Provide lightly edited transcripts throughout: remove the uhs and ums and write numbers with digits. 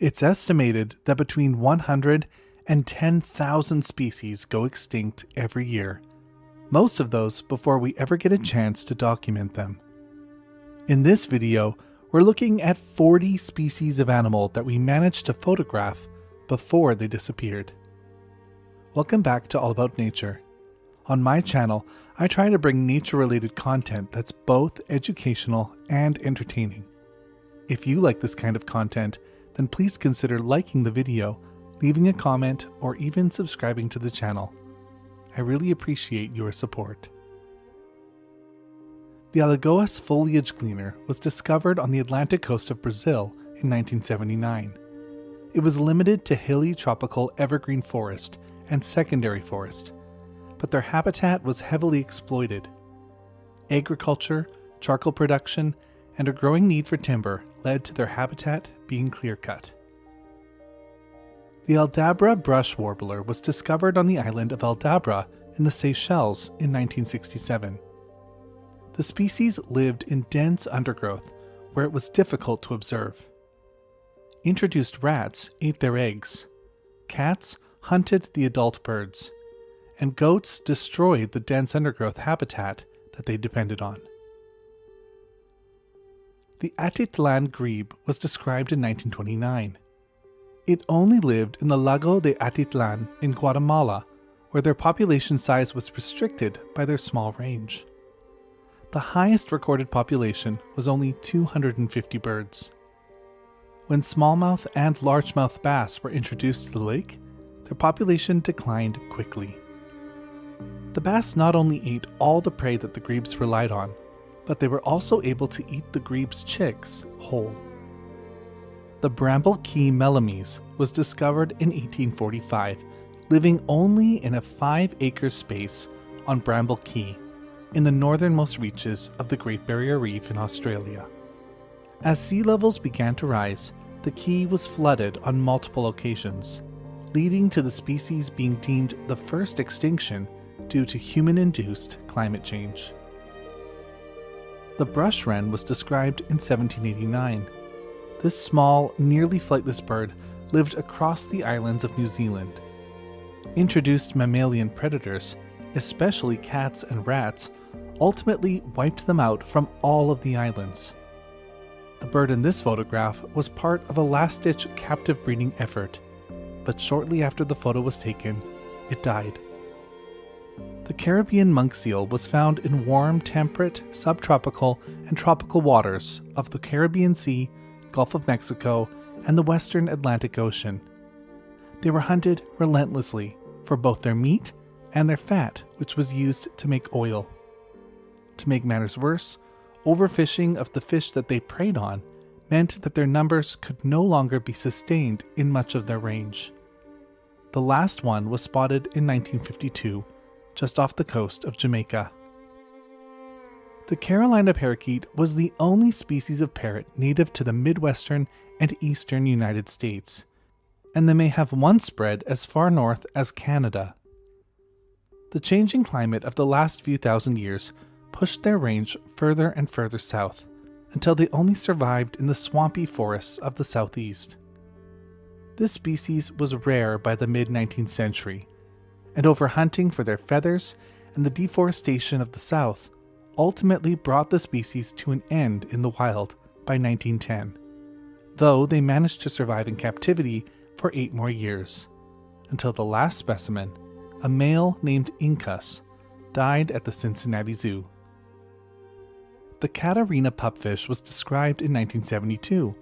It's estimated that between 100 and 10,000 species go extinct every year, most of those before we ever get a chance to document them. In this video, we're looking at 40 species of animal that we managed to photograph before they disappeared. Welcome back to All About Nature. On my channel, I try to bring nature-related content that's both educational and entertaining. If you like this kind of content, then please consider liking the video, leaving a comment, or even subscribing to the channel. I really appreciate your support. The Alagoas Foliage-gleaner was discovered on the Atlantic coast of Brazil in 1979. It was limited to hilly tropical evergreen forest and secondary forest, but their habitat was heavily exploited. Agriculture, charcoal production, and a growing need for timber led to their habitat being clear-cut. The Aldabra brush warbler was discovered on the island of Aldabra in the Seychelles in 1967. The species lived in dense undergrowth where it was difficult to observe. Introduced rats ate their eggs, cats hunted the adult birds, and goats destroyed the dense undergrowth habitat that they depended on. The Atitlan Grebe was described in 1929. It only lived in the Lago de Atitlan in Guatemala, where their population size was restricted by their small range. The highest recorded population was only 250 birds. When smallmouth and largemouth bass were introduced to the lake, their population declined quickly. The bass not only ate all the prey that the grebes relied on, but they were also able to eat the grebes' chicks whole. The Bramble Cay Melomys was discovered in 1845, living only in a 5-acre space on Bramble Cay, in the northernmost reaches of the Great Barrier Reef in Australia. As sea levels began to rise, the Cay was flooded on multiple occasions, leading to the species being deemed the first extinction due to human-induced climate change. The brush wren was described in 1789. This small, nearly flightless bird lived across the islands of New Zealand. Introduced mammalian predators, especially cats and rats, ultimately wiped them out from all of the islands. The bird in this photograph was part of a last-ditch captive breeding effort, but shortly after the photo was taken, it died. The Caribbean monk seal was found in warm, temperate, subtropical, and tropical waters of the Caribbean Sea, Gulf of Mexico, and the western Atlantic Ocean. They were hunted relentlessly for both their meat and their fat, which was used to make oil. To make matters worse, overfishing of the fish that they preyed on meant that their numbers could no longer be sustained in much of their range. The last one was spotted in 1952, just off the coast of Jamaica. The Carolina parakeet was the only species of parrot native to the Midwestern and Eastern United States, and they may have once spread as far north as Canada. The changing climate of the last few thousand years pushed their range further and further south, until they only survived in the swampy forests of the southeast. This species was rare by the mid-19th century, and overhunting for their feathers and the deforestation of the south ultimately brought the species to an end in the wild by 1910, though they managed to survive in captivity for 8 more years, until the last specimen, a male named Incus, died at the Cincinnati Zoo. The Catarina Pupfish was described in 1972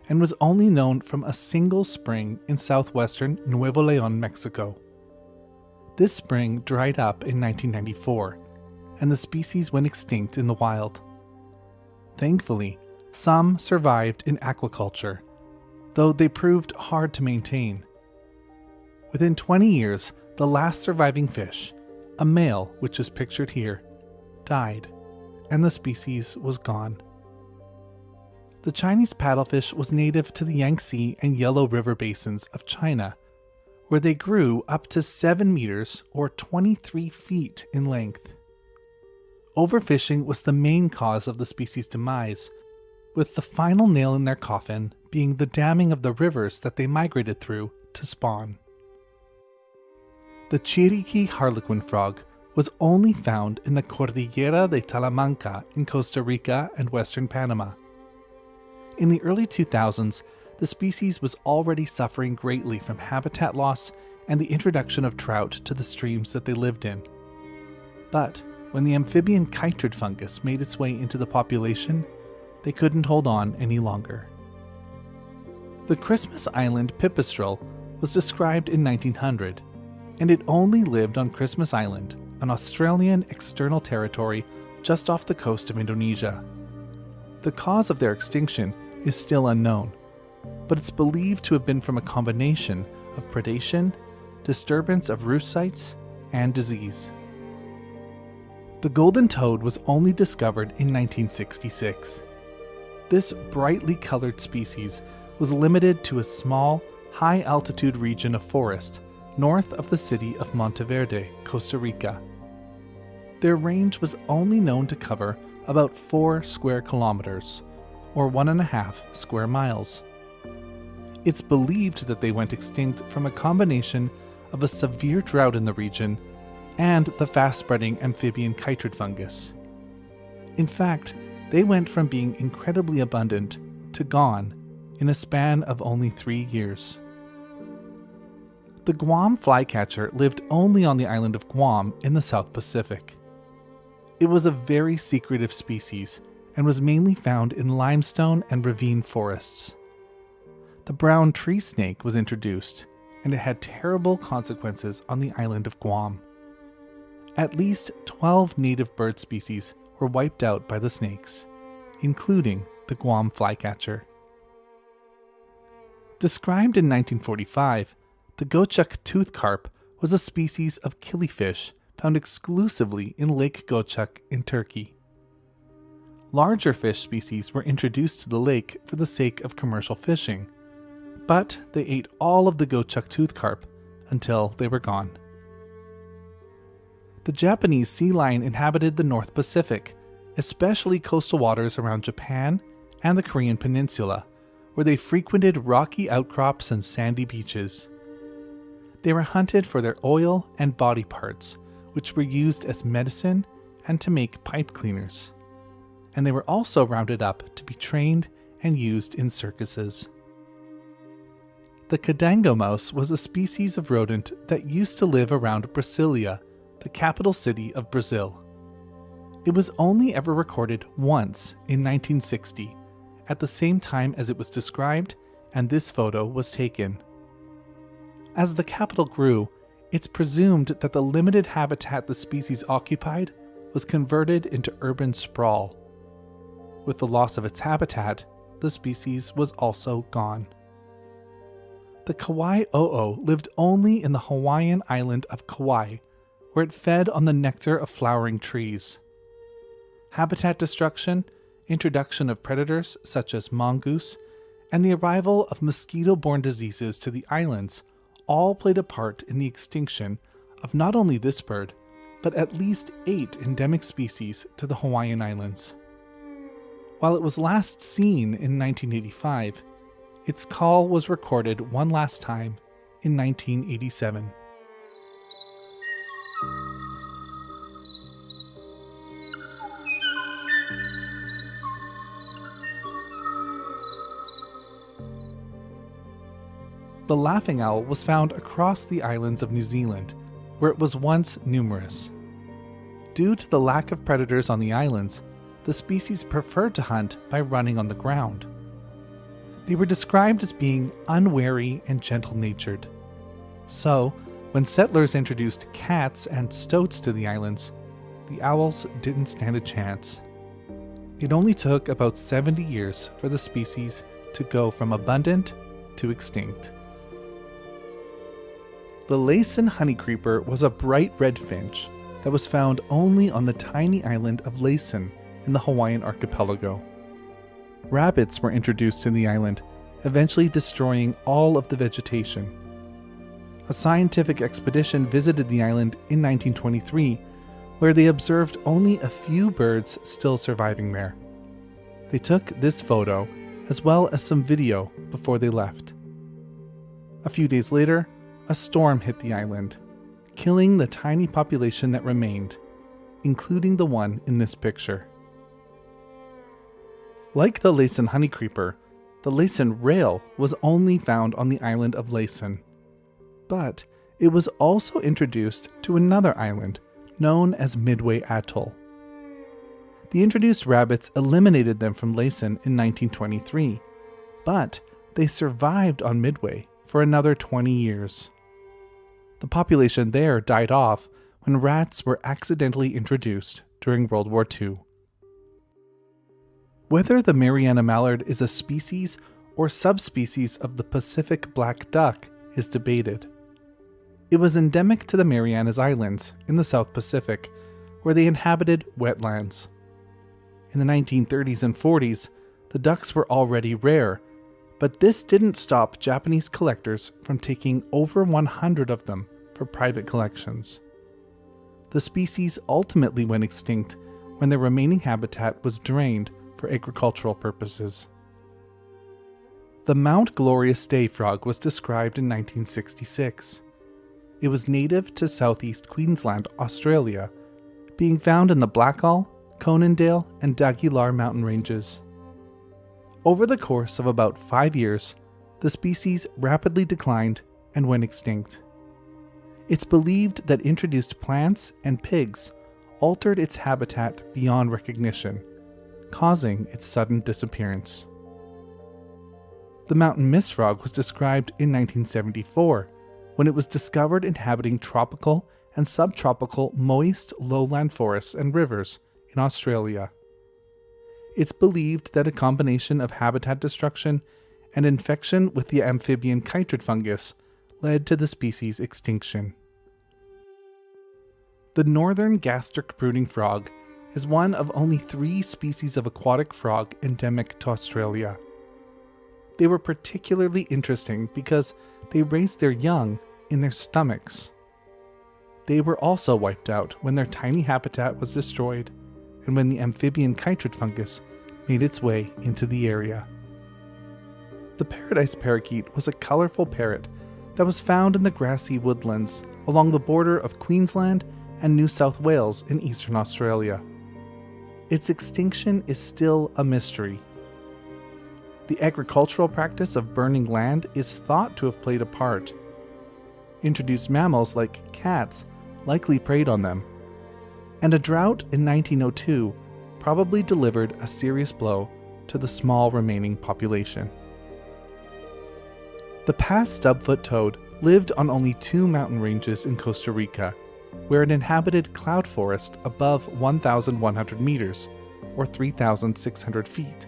and was only known from a single spring in southwestern Nuevo León, Mexico. This spring dried up in 1994, and the species went extinct in the wild. Thankfully, some survived in aquaculture, though they proved hard to maintain. Within 20 years, the last surviving fish, a male which is pictured here, died, and the species was gone. The Chinese paddlefish was native to the Yangtze and Yellow River basins of China, where they grew up to 7 meters or 23 feet in length. Overfishing was the main cause of the species' demise, with the final nail in their coffin being the damming of the rivers that they migrated through to spawn. The Chiriqui Harlequin frog was only found in the Cordillera de Talamanca in Costa Rica and western Panama. In the early 2000s, the species was already suffering greatly from habitat loss and the introduction of trout to the streams that they lived in. But when the amphibian chytrid fungus made its way into the population, they couldn't hold on any longer. The Christmas Island Pipistrelle was described in 1900, and it only lived on Christmas Island, an Australian external territory just off the coast of Indonesia. The cause of their extinction is still unknown, but it's believed to have been from a combination of predation, disturbance of roost sites, and disease. The golden toad was only discovered in 1966. This brightly colored species was limited to a small, high-altitude region of forest north of the city of Monteverde, Costa Rica. Their range was only known to cover about 4 square kilometers, or 1.5 square miles. It's believed that they went extinct from a combination of a severe drought in the region and the fast-spreading amphibian chytrid fungus. In fact, they went from being incredibly abundant to gone in a span of only 3 years. The Guam Fly Catcher lived only on the island of Guam in the South Pacific. It was a very secretive species and was mainly found in limestone and ravine forests. The brown tree snake was introduced, and it had terrible consequences on the island of Guam. At least 12 native bird species were wiped out by the snakes, including the Guam flycatcher. Described in 1945, the Gölçük Toothcarp was a species of killifish found exclusively in Lake Gölçük in Turkey. Larger fish species were introduced to the lake for the sake of commercial fishing, but they ate all of the Gölçük Toothcarp until they were gone. The Japanese sea lion inhabited the North Pacific, especially coastal waters around Japan and the Korean peninsula, where they frequented rocky outcrops and sandy beaches. They were hunted for their oil and body parts, which were used as medicine and to make pipe cleaners. And they were also rounded up to be trained and used in circuses. The Kandango Mouse was a species of rodent that used to live around Brasilia, the capital city of Brazil. It was only ever recorded once in 1960, at the same time as it was described and this photo was taken. As the capital grew, it's presumed that the limited habitat the species occupied was converted into urban sprawl. With the loss of its habitat, the species was also gone. The Kauaʻi ʻōʻō lived only in the Hawaiian island of Kauaʻi, where it fed on the nectar of flowering trees. Habitat destruction, introduction of predators such as mongoose, and the arrival of mosquito-borne diseases to the islands all played a part in the extinction of not only this bird, but at least 8 endemic species to the Hawaiian Islands. While it was last seen in 1985, its call was recorded one last time in 1987. The laughing owl was found across the islands of New Zealand, where it was once numerous. Due to the lack of predators on the islands, the species preferred to hunt by running on the ground. They were described as being unwary and gentle-natured. So, when settlers introduced cats and stoats to the islands, the owls didn't stand a chance. It only took about 70 years for the species to go from abundant to extinct. The Laysan Honeycreeper was a bright red finch that was found only on the tiny island of Laysan in the Hawaiian archipelago. Rabbits were introduced to the island, eventually destroying all of the vegetation. A scientific expedition visited the island in 1923, where they observed only a few birds still surviving there. They took this photo as well as some video before they left. A few days later, a storm hit the island, killing the tiny population that remained, including the one in this picture. Like the Laysan Honeycreeper, the Laysan Rail was only found on the island of Laysan. But it was also introduced to another island known as Midway Atoll. The introduced rabbits eliminated them from Laysan in 1923, but they survived on Midway for another 20 years. The population there died off when rats were accidentally introduced during World War II. Whether the Mariana Mallard is a species or subspecies of the Pacific black duck is debated. It was endemic to the Marianas Islands in the South Pacific, where they inhabited wetlands. In the 1930s and 40s, the ducks were already rare, but this didn't stop Japanese collectors from taking over 100 of them for private collections. The species ultimately went extinct when their remaining habitat was drained for agricultural purposes. The Mount Glorious Day frog was described in 1966. It was native to southeast Queensland, Australia, being found in the Blackall, Conondale, and Daguilar mountain ranges. Over the course of about 5 years, the species rapidly declined and went extinct. It's believed that introduced plants and pigs altered its habitat beyond recognition, causing its sudden disappearance. The mountain mist frog was described in 1974, when it was discovered inhabiting tropical and subtropical moist lowland forests and rivers in Australia. It's believed that a combination of habitat destruction and infection with the amphibian chytrid fungus led to the species' extinction. The northern gastric-brooding frog is one of only 3 species of aquatic frog endemic to Australia. They were particularly interesting because they raised their young in their stomachs. They were also wiped out when their tiny habitat was destroyed and when the amphibian chytrid fungus made its way into the area. The paradise parakeet was a colorful parrot that was found in the grassy woodlands along the border of Queensland and New South Wales in eastern Australia. Its extinction is still a mystery. The agricultural practice of burning land is thought to have played a part. Introduced mammals like cats likely preyed on them, and a drought in 1902 probably delivered a serious blow to the small remaining population. The past stubfoot toad lived on only 2 mountain ranges in Costa Rica, where it inhabited cloud forest above 1,100 meters, or 3,600 feet.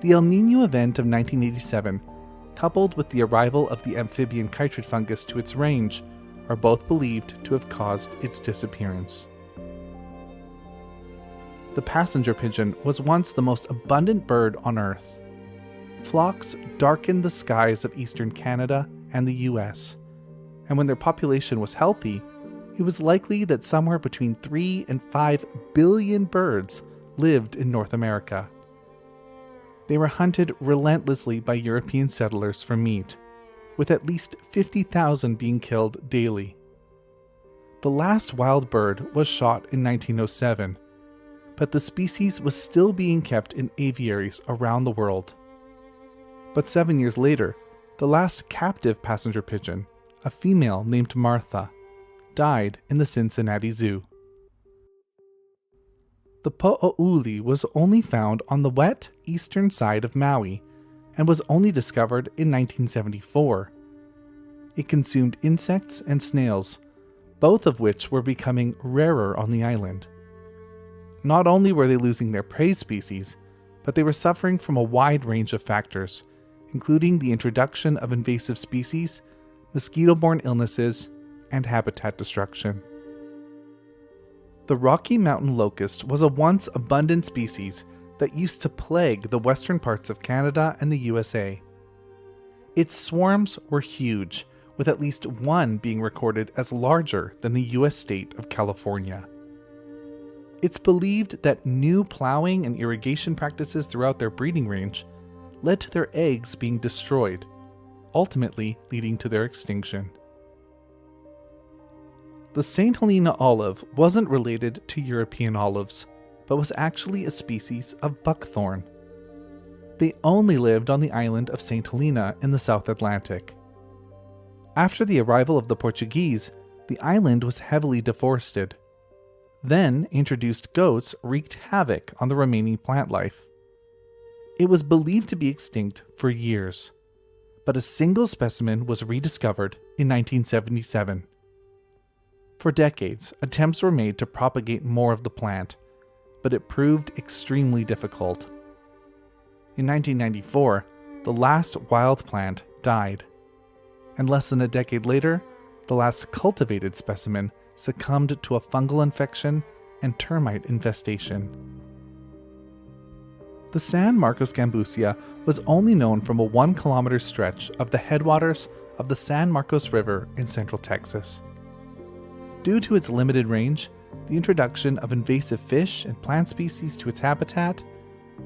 The El Niño event of 1987, coupled with the arrival of the amphibian chytrid fungus to its range, are both believed to have caused its disappearance. The passenger pigeon was once the most abundant bird on Earth. Flocks darkened the skies of eastern Canada and the US, and when their population was healthy, it was likely that somewhere between 3 and 5 billion birds lived in North America. They were hunted relentlessly by European settlers for meat, with at least 50,000 being killed daily. The last wild bird was shot in 1907, but the species was still being kept in aviaries around the world. But 7 years later, the last captive passenger pigeon, a female named Martha, died in the Cincinnati Zoo. The Poʻo-uli was only found on the wet eastern side of Maui and was only discovered in 1974. It consumed insects and snails, both of which were becoming rarer on the island. Not only were they losing their prey species, but they were suffering from a wide range of factors, including the introduction of invasive species, mosquito-borne illnesses, and habitat destruction. The Rocky Mountain locust was a once abundant species that used to plague the western parts of Canada and the USA. Its swarms were huge, with at least one being recorded as larger than the US state of California. It's believed that new plowing and irrigation practices throughout their breeding range led to their eggs being destroyed, ultimately leading to their extinction. The St. Helena olive wasn't related to European olives, but was actually a species of buckthorn. They only lived on the island of St. Helena in the South Atlantic. After the arrival of the Portuguese, the island was heavily deforested. Then introduced goats wreaked havoc on the remaining plant life. It was believed to be extinct for years, but a single specimen was rediscovered in 1977. For decades, attempts were made to propagate more of the plant, but it proved extremely difficult. In 1994, the last wild plant died, and less than a decade later, the last cultivated specimen succumbed to a fungal infection and termite infestation. The San Marcos Gambusia was only known from a 1-kilometer stretch of the headwaters of the San Marcos River in central Texas. Due to its limited range, the introduction of invasive fish and plant species to its habitat,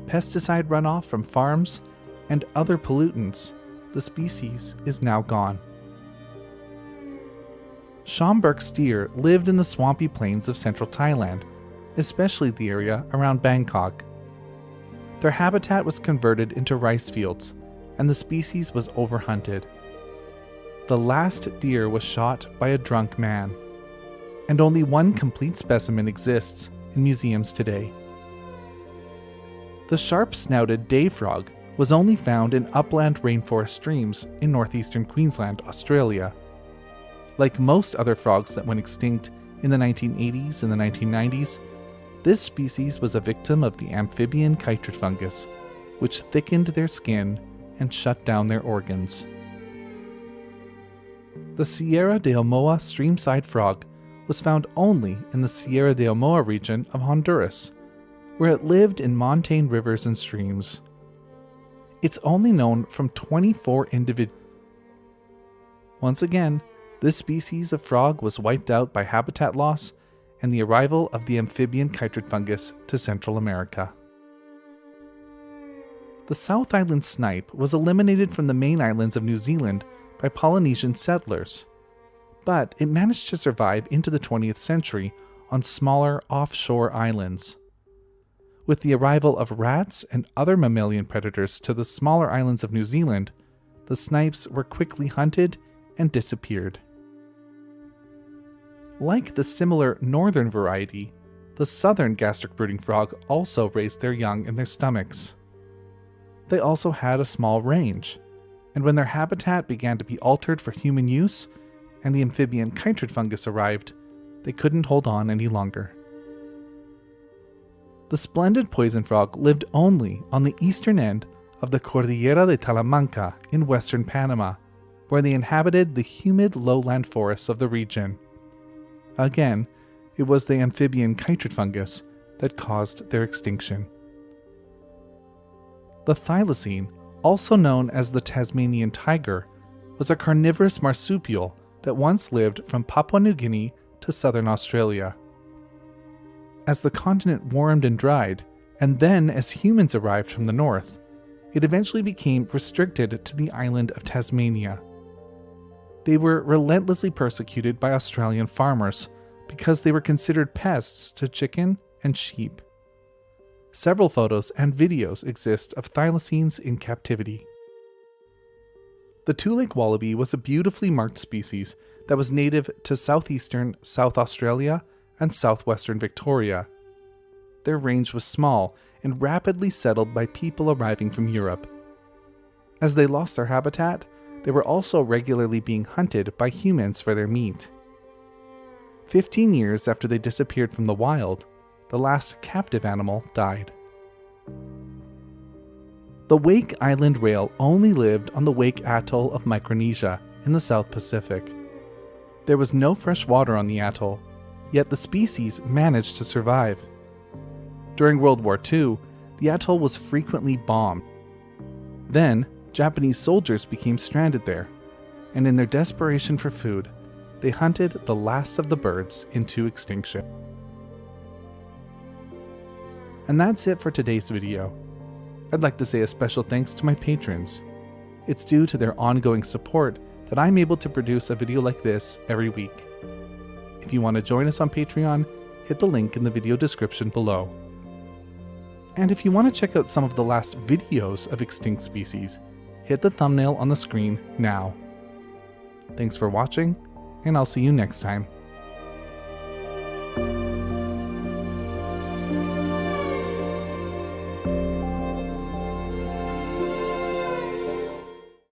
pesticide runoff from farms, and other pollutants, the species is now gone. Schomburgk deer lived in the swampy plains of central Thailand, especially the area around Bangkok. Their habitat was converted into rice fields, and the species was overhunted. The last deer was shot by a drunk man, and only one complete specimen exists in museums today. The sharp-snouted day frog was only found in upland rainforest streams in northeastern Queensland, Australia. Like most other frogs that went extinct in the 1980s and the 1990s, this species was a victim of the amphibian chytrid fungus, which thickened their skin and shut down their organs. The Sierra de Omoa streamside frog was found only in the Sierra de Omoa region of Honduras, where it lived in montane rivers and streams. It's only known from 24 individuals. Once again, this species of frog was wiped out by habitat loss and the arrival of the amphibian chytrid fungus to Central America. The South Island snipe was eliminated from the main islands of New Zealand by Polynesian settlers, but it managed to survive into the 20th century on smaller offshore islands. With the arrival of rats and other mammalian predators to the smaller islands of New Zealand, the snipes were quickly hunted and disappeared. Like the similar northern variety, the southern gastric-brooding frog also raised their young in their stomachs. They also had a small range, and when their habitat began to be altered for human use and the amphibian chytrid fungus arrived, they couldn't hold on any longer. The splendid poison frog lived only on the eastern end of the Cordillera de Talamanca in western Panama, where they inhabited the humid lowland forests of the region. Again, it was the amphibian chytrid fungus that caused their extinction. The thylacine, also known as the Tasmanian tiger, was a carnivorous marsupial that once lived from Papua New Guinea to southern Australia. As the continent warmed and dried, and then as humans arrived from the north, it eventually became restricted to the island of Tasmania. They were relentlessly persecuted by Australian farmers because they were considered pests to chicken and sheep. Several photos and videos exist of thylacines in captivity. The two-leg wallaby was a beautifully marked species that was native to southeastern South Australia and southwestern Victoria. Their range was small and rapidly settled by people arriving from Europe. As they lost their habitat, they were also regularly being hunted by humans for their meat. 15 years after they disappeared from the wild, the last captive animal died. The Wake Island rail only lived on the Wake Atoll of Micronesia in the South Pacific. There was no fresh water on the atoll, yet the species managed to survive. During World War II, the atoll was frequently bombed. Then, Japanese soldiers became stranded there, and in their desperation for food, they hunted the last of the birds into extinction. And that's it for today's video. I'd like to say a special thanks to my patrons. It's due to their ongoing support that I'm able to produce a video like this every week. If you want to join us on Patreon, hit the link in the video description below. And if you want to check out some of the last videos of extinct species, hit the thumbnail on the screen now. Thanks for watching, and I'll see you next time.